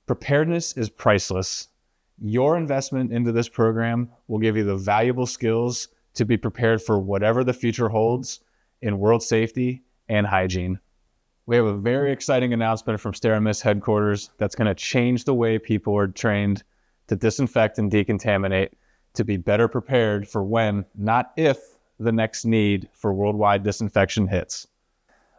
Preparedness is priceless. Your investment into this program will give you the valuable skills to be prepared for whatever the future holds in world safety and hygiene. We have a very exciting announcement from SteraMist headquarters that's going to change the way people are trained to disinfect and decontaminate to be better prepared for when, not if, the next need for worldwide disinfection hits.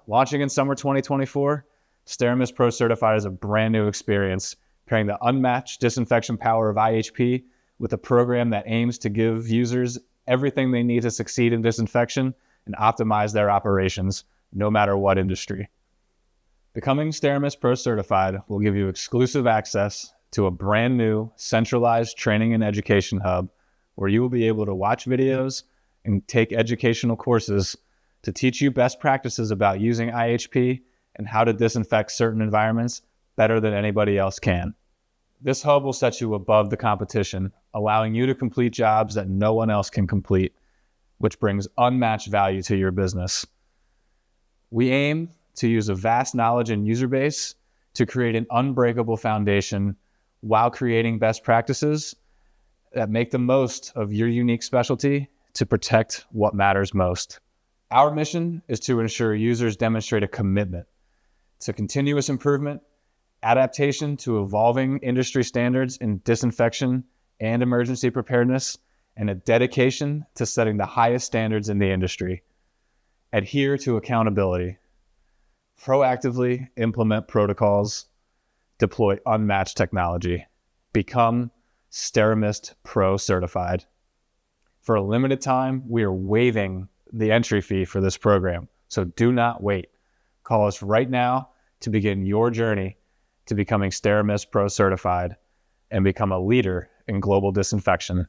Launching in summer 2024, SteraMist Pro Certified is a brand new experience, pairing the unmatched disinfection power of iHP with a program that aims to give users everything they need to succeed in disinfection and optimize their operations, no matter what industry. Becoming SteraMist Pro Certified will give you exclusive access to a brand new centralized training and education hub where you will be able to watch videos and take educational courses to teach you best practices about using iHP and how to disinfect certain environments better than anybody else can. This hub will set you above the competition, allowing you to complete jobs that no one else can complete, which brings unmatched value to your business. We aim to use a vast knowledge and user base to create an unbreakable foundation while creating best practices that make the most of your unique specialty to protect what matters most. Our mission is to ensure users demonstrate a commitment to continuous improvement, adaptation to evolving industry standards in disinfection and emergency preparedness, and a dedication to setting the highest standards in the industry. Adhere to accountability. Proactively implement protocols. Deploy unmatched technology. Become SteraMist Pro Certified. For a limited time, we are waiving the entry fee for this program, so do not wait. Call us right now to begin your journey to becoming SteraMist Pro Certified and become a leader in global disinfection.